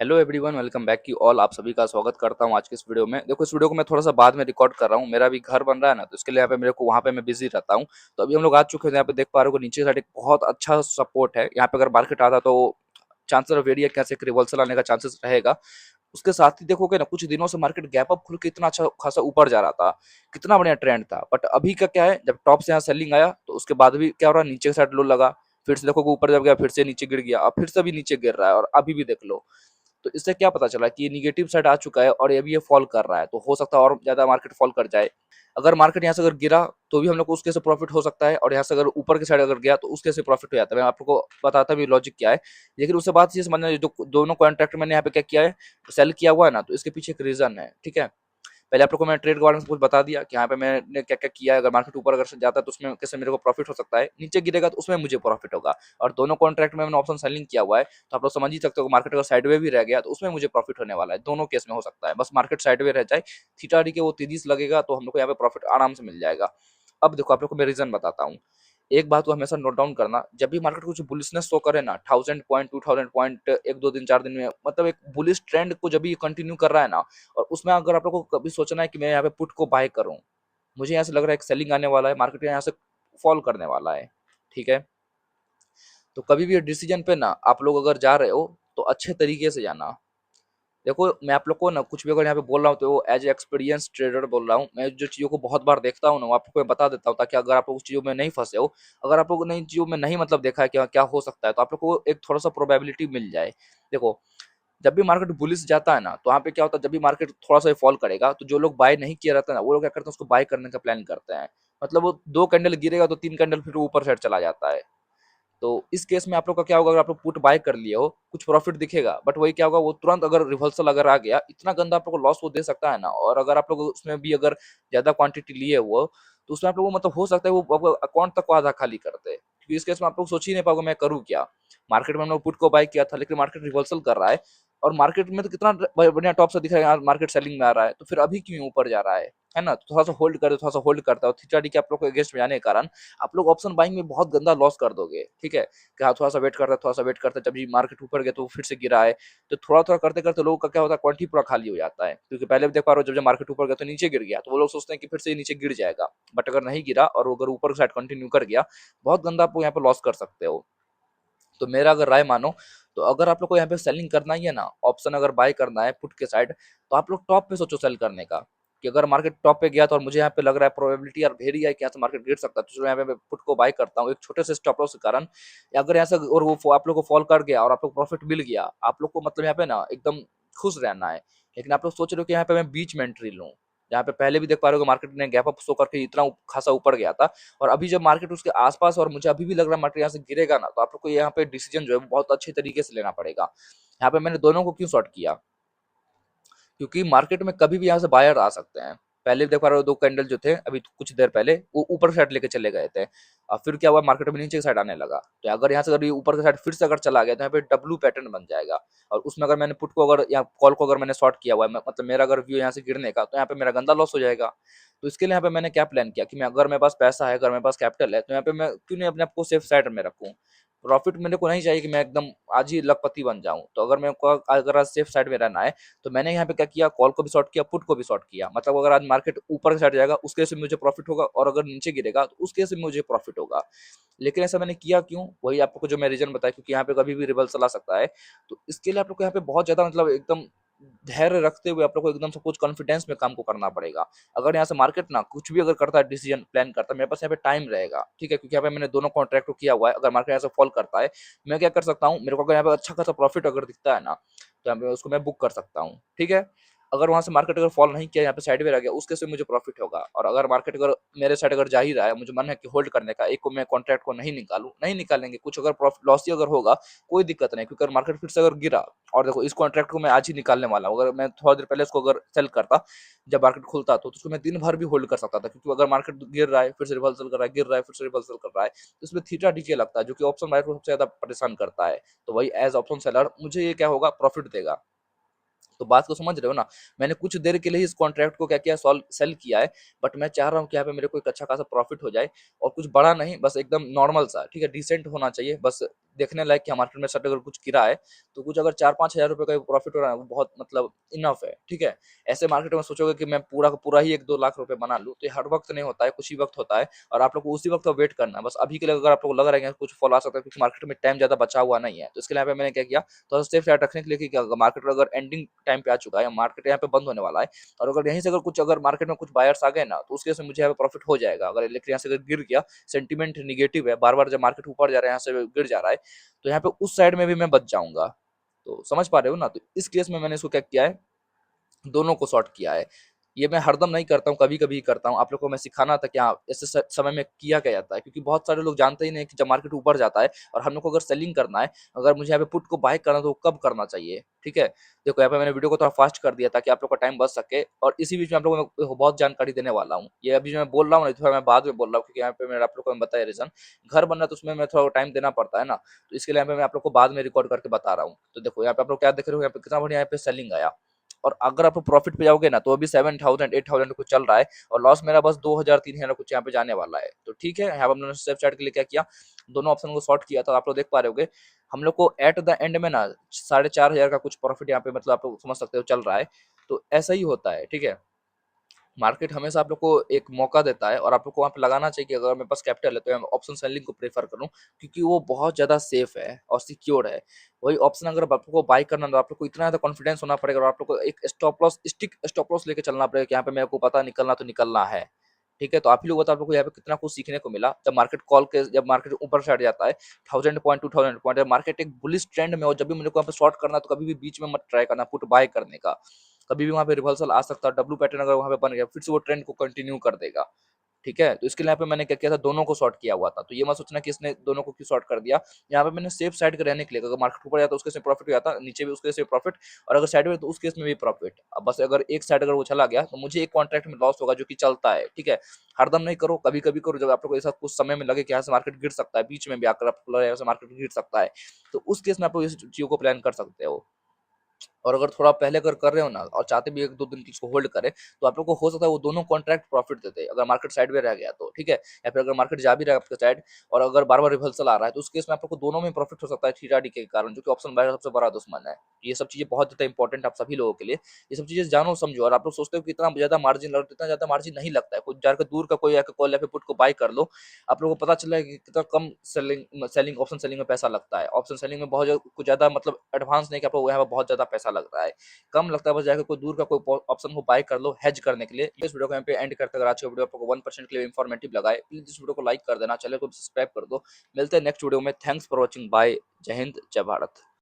Hello everyone, welcome back you all. आप सभी का स्वागत करता हूं आज की इस वीडियो में। देखो, इस वीडियो को मैं थोड़ा सा बाद में रिकॉर्ड कर रहा हूं। मेरा भी घर बन रहा है ना, तो इसके लिए यहाँ पे मेरे को वहाँ पे मैं बिजी रहता हूं। तो अभी हम लोग आ चुके हैं। यहाँ पे देख पा रहे हो नीचे साइड एक बहुत अच्छा सपोर्ट है। यहाँ पे अगर मार्केट आता तो चांसेस ऑफ वेरिया कैसे एक रिवर्सल आने का चांसेस रहेगा। उसके साथ ही देखोगे ना, कुछ दिनों से मार्केट गैप अप खुल के इतना अच्छा खासा ऊपर जा रहा था, कितना बढ़िया ट्रेंड था। बट अभी का क्या है, जब टॉप से यहाँ सेलिंग आया तो उसके बाद भी क्या हो रहा है, नीचे के साइड लो लगा, फिर से देखोगे ऊपर जब गया फिर से नीचे गिर गया, अब फिर से भी नीचे गिर रहा है और अभी भी देख लो। तो इससे क्या पता चला कि ये निगेटिव साइड आ चुका है और अभी ये फॉल कर रहा है। तो हो सकता है और ज्यादा मार्केट फॉल कर जाए। अगर मार्केट यहाँ से अगर गिरा तो भी हम लोग को उसके से प्रॉफिट हो सकता है, और यहाँ से अगर ऊपर की साइड अगर गया तो उसके से प्रॉफिट हो जाता है। मैं आप लोगों को बताता भी लॉजिक क्या है। लेकिन उससे बात ये समझना है, जो दोनों कॉन्ट्रैक्ट मैंने यहाँ पे क्या किया है, सेल किया हुआ है ना, तो इसके पीछे एक रीजन है। ठीक है, पहले आप लोग को मैं ट्रेड के बारे में कुछ बता दिया कि यहाँ पे मैंने क्या क्या किया है। अगर मार्केट ऊपर अगर जाता है तो उसमें कैसे मेरे को प्रॉफिट हो सकता है, नीचे गिरेगा तो उसमें मुझे प्रॉफिट होगा। और दोनों कॉन्ट्रैक्ट में मैंने ऑप्शन सेलिंग किया हुआ है, तो आप लोग समझ ही सकते हो मार्केट अगर साइडवे भी रह गया तो उसमें मुझे प्रॉफिट होने वाला है। दोनों केस में हो सकता है, बस मार्केट साइडवे रह जाए, थीटा डी के वो तेजीस लगेगा तो हम लोग को यहाँ पे प्रॉफिट आराम से मिल जाएगा। अब देखो, आप लोग को मैं रीजन बताता हूँ। एक बात को हमेशा नोट डाउन करना, जब भी मार्केट कुछ बुलिशनेस शो करे ना, 1000 पॉइंट 2000 पॉइंट एक दो दिन 4 दिन में, मतलब एक बुलिश ट्रेंड को जब भी कंटिन्यू कर रहा है ना, और उसमें अगर आप लोग को कभी सोचना है कि मैं यहाँ पे पुट को बाय करूं, मुझे यहाँ से लग रहा है एक सेलिंग आने वाला है, मार्केट यहाँ से फॉल करने वाला है। ठीक है, तो कभी भी डिसीजन पे ना आप लोग अगर जा रहे हो तो अच्छे तरीके से जाना। देखो, मैं आप लोग को ना कुछ भी अगर यहाँ पे बोल रहा हूँ तो वो एज एक्सपीरियंस ट्रेडर बोल रहा हूँ। मैं जो चीज़ों को बहुत बार देखता हूँ ना, वो आपको मैं बता देता हूँ, ताकि अगर आप लोग उस चीज़ों में नहीं फंसे हो, अगर आप लोगों ने इन चीज़ों में नहीं मतलब देखा है कि क्या हो सकता है, तो आप लोग को एक थोड़ा सा प्रोबेबिलिटी मिल जाए। देखो, जब भी मार्केट बुलिश जाता है ना, तो वहाँ पे क्या होता है, जब भी मार्केट थोड़ा सा फॉल करेगा तो जो लोग बाय नहीं किया रहता है ना, वो लोग क्या करते हैं, उसको बाय करने का प्लान करते हैं। मतलब वो 2 कैंडल गिरेगा तो 3 कैंडल फिर वो ऊपर साइड चला जाता है। तो इस केस में आप लोग का क्या होगा, अगर आप लोग पुट बाय कर लिए हो, कुछ प्रॉफिट दिखेगा, बट वही क्या होगा, वो तुरंत अगर रिवर्सल अगर आ गया, इतना गंदा आप लोग को लॉस वो दे सकता है ना। और अगर आप लोग उसमें भी अगर ज्यादा क्वांटिटी लिए हुआ, तो उसमें आप लोगों को मतलब हो सकता है वो अकाउंट तक को आधा खाली कर दे, क्योंकि इस केस में आप लोग सोच ही नहीं पाओगे मैं करूँ क्या। मार्केट में हम लोग पुट को बाय किया था, लेकिन मार्केट रिवर्सल कर रहा है, और मार्केट में तो कितना बढ़िया टॉप से दिख रहा है, यार मार्केट सेलिंग में आ रहा है, तो फिर अभी क्यों ऊपर जा रहा है ना। तो थोड़ा सा होल्ड कर, थोड़ा सा होल्ड करता है, और थीटा डी के आप लोग को अगेंस्ट में जाने के कारण आप लोग ऑप्शन बाइंग में बहुत गंदा लॉस कर दोगे। ठीक है, कि हाँ थोड़ा सा वेट करता है, थोड़ा सा वेट करता है, जब भी मार्केट ऊपर गया तो फिर से गिरा है, तो थोड़ा थोड़ा करते करते लोगों का क्या होता है, क्वांटिटी पूरा खाली हो जाता है। क्योंकि पहले भी देख पा रहे हो, जब जब मार्केट ऊपर गया तो नीचे गिर गया, तो वो लोग सोचते हैं कि फिर से ये नीचे गिर जाएगा। बट अगर नहीं गिरा और अगर ऊपर साइड कंटिन्यू कर गया, बहुत गंदा आप यहाँ पे लॉस कर सकते हो। तो मेरा अगर राय मानो, तो अगर आप लोग को यहाँ पे सेलिंग करना ही है ना, ऑप्शन अगर बाय करना है पुट के साइड, तो आप लोग टॉप पे सोचो सेल करने का। कि अगर मार्केट टॉप पे गया तो, और मुझे यहाँ पे लग रहा है प्रोबेबिलिटी यार वेरी है कि यहाँ से मार्केट गिर सकता है, तो चलो यहाँ पे मैं पुट को बाय करता हूँ एक छोटे से स्टॉप लॉस के कारण। या अगर यहाँ से और वो आप लोग को फॉल कर गया और आप लोग प्रॉफिट मिल गया, आप लोग को मतलब यहाँ पे ना एकदम खुश रहना है। लेकिन आप लोग सोच रहे हो कि यहाँ पे मैं बीच में एंट्री लूँ, जहाँ पे पहले भी देख पा रहे हो मार्केट ने गैप अप शो करके इतना खासा ऊपर गया था, और अभी जब मार्केट उसके आसपास, और मुझे अभी भी लग रहा है मार्केट यहाँ से गिरेगा ना, तो आप लोग को यहाँ पे डिसीजन जो है वो बहुत अच्छे तरीके से लेना पड़ेगा। यहाँ पे मैंने दोनों को क्यों शॉर्ट किया, क्योंकि मार्केट में कभी भी यहाँ से बायर आ सकते हैं। पहले भी देख पा रहे हो 2 कैंडल जो थे अभी कुछ देर पहले, वो ऊपर साइड लेके चले गए थे, और फिर क्या हुआ, मार्केट में नीचे की साइड आने लगा। तो अगर यहाँ से अगर ये ऊपर की साइड फिर से अगर चला गया, तो यहाँ पे डब्लू पैटर्न बन जाएगा। और उसमें अगर मैंने पुट को अगर या कॉल को अगर मैंने शॉर्ट किया हुआ है, मतलब मेरा अगर व्यू यहाँ से गिरने का, तो यहाँ पे मेरा गंदा लॉस हो जाएगा। तो इसके लिए यहाँ पे मैंने क्या प्लान किया कि मैं, अगर मेरे पास पैसा है, अगर मेरे पास कैपिटल है, तो यहाँ पे मैं क्यों नहीं अपने आप को सेफ साइड में रखूँ। प्रॉफिट मेरे को नहीं चाहिए कि मैं एकदम आज ही लखपति बन जाऊं। तो अगर मेरे को अगर आज सेफ साइड में रहना है, तो मैंने यहाँ पे क्या किया, कॉल को भी शॉर्ट किया, पुट को भी शॉर्ट किया। मतलब अगर आज मार्केट ऊपर की साइड जाएगा उस केस में मुझे प्रॉफिट होगा, और अगर नीचे गिरेगा तो उस केस में मुझे प्रॉफिट होगा। लेकिन ऐसा मैंने किया क्यों, वही आपको जो मैं रीजन बताया, क्योंकि यहाँ पे कभी भी रिवर्सल आ सकता है। तो इसके लिए आप लोग को यहाँ पे बहुत ज्यादा मतलब एकदम धैर्य रखते हुए आप लोग को एकदम सब कुछ कॉन्फिडेंस में काम को करना पड़ेगा। अगर यहाँ से मार्केट ना कुछ भी अगर करता है, डिसीजन प्लान करता है, मेरे पास यहाँ पे टाइम रहेगा। ठीक है, क्योंकि यहाँ पे मैंने दोनों कॉन्ट्रैक्ट को किया हुआ है। अगर मार्केट यहाँ से फॉल करता है, मैं क्या कर सकता हूँ, मेरे को अगर यहाँ पे अच्छा खासा प्रॉफिट अगर दिखता है ना, तो यहाँ पे उसको मैं बुक कर सकता हूँ। ठीक है, अगर वहां से मार्केट अगर फॉल नहीं किया, यहाँ पे साइड में रह गया, उसके से मुझे प्रॉफिट होगा। और अगर मार्केट अगर मेरे साइड अगर जा ही रहा है, मुझे मन है कि होल्ड करने का, एक को मैं कॉन्ट्रैक्ट को नहीं निकालूं, नहीं निकालेंगे, कुछ अगर प्रॉफिट लॉस ही अगर होगा, कोई दिक्कत नहीं, क्योंकि अगर मार्केट फिर से अगर गिरा, और देखो इस कॉन्ट्रैक्ट को मैं आज ही निकालने वाला हूँ। अगर मैं थोड़ा देर पहले इसको अगर सेल करता, जब मार्केट खुलता, तो उसको मैं दिन भर भी होल्ड कर सकता था, क्योंकि अगर मार्केट गिर रहा है फिर से रिवर्सल कर रहा है, गिर रहा है फिर से रिवर्सल कर रहा है, तो इसमें थीटा डीके लगता है, जो कि ऑप्शन मार्केट को सबसे ज्यादा परेशान करता है। तो वही एज ऑप्शन सेलर मुझे ये क्या होगा, प्रॉफिट देगा। तो बात को समझ रहे हो ना। मैंने कुछ देर के लिए ही इस कॉन्ट्रैक्ट को क्या किया, सॉल्व सेल किया है। बट मैं चाह रहा हूँ कि यहाँ पे मेरे को एक अच्छा खासा प्रॉफिट हो जाए, और कुछ बड़ा नहीं, बस एकदम नॉर्मल सा, ठीक है, डिसेंट होना चाहिए बस। देखने लायक कि हाँ, मार्केट में सट अगर कुछ गिरा है, तो कुछ अगर 4-5 हज़ार रुपए का प्रॉफिट हो रहा है, वो बहुत मतलब इनफ है, ठीक है? ऐसे मार्केट में सोचोगे कि मैं पूरा का पूरा ही 1-2 लाख रुपए बना लूँ, तो ये हर वक़्त नहीं होता है, कुछ ही वक़्त होता है और आप लोग को उसी वक़्त का वेट करना है। बस अभी के लिए अगर आप लोगों को लग रहा है कि कुछ फॉल आ सकता है क्योंकि मार्केट में टाइम ज़्यादा बचा हुआ नहीं है, तो इसके लिए यहाँ पे मैंने क्या किया, थोड़ा सा सेफ साइड रखने के लिए कि क्या मार्केट अगर एंडिंग टाइम पे आ चुका है, मार्केट यहाँ पे बंद होने वाला है और अगर यहीं से अगर कुछ अगर मार्केट में कुछ बायर्स आ गए ना, तो उसकी वजह से मुझे यहाँ पे प्रॉफिट हो जाएगा। अगर लेकिन यहाँ से अगर गिर गया, सेंटीमेंट नेगेटिव है, बार-बार जब मार्केट ऊपर जा रहा है, यहाँ से गिर जा रहा है, तो यहाँ पे उस साइड में भी मैं बच जाऊँगा। तो समझ पा रहे हो ना? तो इस केस में मैंने इसको क्या किया है, दोनों को सॉर्ट किया है। ये मैं हरदम नहीं करता हूँ, कभी-कभी करता हूँ। आप लोग को मैं सिखाना था कि हाँ, ऐसे समय में किया क्या जाता है क्योंकि बहुत सारे लोग जानते ही नहीं कि जब मार्केट ऊपर जाता है और हम लोग को अगर सेलिंग करना है, अगर मुझे यहाँ पे पुट को बाय करना है तो वो कब करना चाहिए, ठीक है? देखो यहाँ पे मैंने वीडियो को थोड़ा फास्ट कर दिया ताकि आप लोग का टाइम बच सके और इसी बीच में आप लोगों को मैं बहुत जानकारी देने वाला हूँ। ये अभी जो मैं बोल रहा हूँ ना, थोड़ा मैं बाद में बोल रहा हूँ क्योंकि यहाँ पे मैंने आप लोग को बताया रीज़न। घर बनना है तो उसमें मैं थोड़ा टाइम देना पड़ता है ना, तो इसके लिए यहाँ पे मैं आप लोग को बाद में रिकॉर्ड करके बता रहा हूँ। तो देखो यहाँ पे आप लोग क्या देख रहे हो, यहाँ पे कितना बढ़िया यहाँ पे सेलिंग आया। और अगर आप प्रॉफिट पे जाओगे ना तो अभी 7000 8000 कुछ चल रहा है और लॉस मेरा बस 2000 3000 कुछ यहाँ पे जाने वाला है। तो ठीक है, यहाँ पे हमने स्टेप चार्ट के लिए क्या किया, दोनों ऑप्शन को सॉर्ट किया, तो आप लोग देख पा रहे होगे हम लोग को एट द एंड में ना 4500 का कुछ प्रॉफिट यहाँ पे मतलब आप लोग समझ सकते हो चल रहा है। तो ऐसा ही होता है, ठीक है? मार्केट हमेशा आप लोग को एक मौका देता है और आप लोग को वहाँ पे लगाना चाहिए कि अगर मेरे पास कैपिटल है तो मैं ऑप्शन सेलिंग को प्रेफर करूँ क्योंकि वो बहुत ज़्यादा सेफ है और सिक्योर है। वही ऑप्शन अगर आप लोग को बाय करना है तो आप लोग को इतना ज़्यादा कॉन्फिडेंस होना पड़ेगा और आप लोग को एक स्टॉप लॉस लेके चलना पड़ेगा कि यहाँ पे मेरे को पता है निकलना तो निकलना है। ठीक है? तो आप ही लोग बताओ आप लोग को यहाँ पे कितना कुछ सीखने को मिला। जब मार्केट ऊपर साइड जाता है 1000 पॉइंट 2000 पॉइंट, जब मार्केट एक बुलिश ट्रेंड में हो, जब भी मेरे को यहाँ पे शॉर्ट करना है तो कभी भी बीच में मत ट्राई करना पुट बाय करने का। कभी भी वहाँ पे रिवर्सल आ सकता है, डब्ल्यू पैटर्न अगर वहाँ पे बन गया फिर से वो ट्रेंड को कंटिन्यू कर देगा। ठीक है? तो इसके लिए यहाँ पे मैंने क्या किया था, दोनों को सॉर्ट किया हुआ था। तो ये मत सोचना कि इसने दोनों को क्यों सॉर्ट कर दिया। यहाँ पे मैंने सेफ साइड के रहने के लिए, अगर मार्केट ऊपर जाता है उसके से प्रॉफिट हो जाता, नीचे भी उसके से प्रॉफिट और अगर साइडवेज तो उस केस में भी प्रॉफिट। अब बस अगर एक साइड अगर वो चला गया तो मुझे एक कॉन्ट्रैक्ट में लॉस होगा जो कि चलता है, ठीक है? हरदम नहीं करो, कभी-कभी करो जब आप लोग को ऐसा कुछ समय में लगे कि यहाँ से मार्केट गिर सकता है, बीच में भी आकर आपको लगे यहाँ से मार्केट गिर सकता है। तो उस केस में आप लोग इस चीज़ों को प्लान कर सकते हो। और अगर थोड़ा पहले अगर कर रहे हो ना और चाहते भी 1-2 दिन इसको होल्ड करें, तो आप लोग को हो सकता है वो दोनों कॉन्ट्रैक्ट प्रॉफिट देते हैं, अगर मार्केट साइड में रह गया तो, ठीक है? या फिर अगर मार्केट जा भी रहा है आपके साइड और अगर बार-बार रिवर्सल आ रहा है, तो उस केस में आप लोग को दोनों में प्रॉफिट हो सकता है थीटा डी के कारण, जो कि ऑप्शन बायर का सबसे बड़ा दुश्मन है। ये सब चीज़ें बहुत ज़्यादा इंपॉर्टेंट आप सभी लोगों के लिए। ये सब चीज़ें जानो समझो और आप लोग सोचते हो कि इतना ज़्यादा मार्जिन लग इतना ज़्यादा मार्जिन नहीं लगता है। कुछ जाकर दूर का कोई आके कॉल या फिर पुट को बाय कर लो, आप लोगों को पता चला है कि कितना कम सेलिंग ऑप्शन सेलिंग में पैसा लगता है। ऑप्शन सेलिंग में बहुत कुछ ज़्यादा मतलब एडवांस नहीं कि आप लोग यहाँ पे बहुत ज़्यादा पैसा लग रहा है। कम लगता है, बस जाकर कोई दूर का कोई ऑप्शन को बाय कर लो हेज करने के लिए। इस वीडियो को यहाँ पे एंड करते हैं। अगर आज का वीडियो आपको 1% के लिए इन्फॉर्मेटिव लगा है, प्लीज इस वीडियो को लाइक कर देना, चैनल को सब्सक्राइब कर दो। मिलते हैं नेक्स्ट वीडियो में। Thanks for watching, bye. जय हिंद, जय भारत।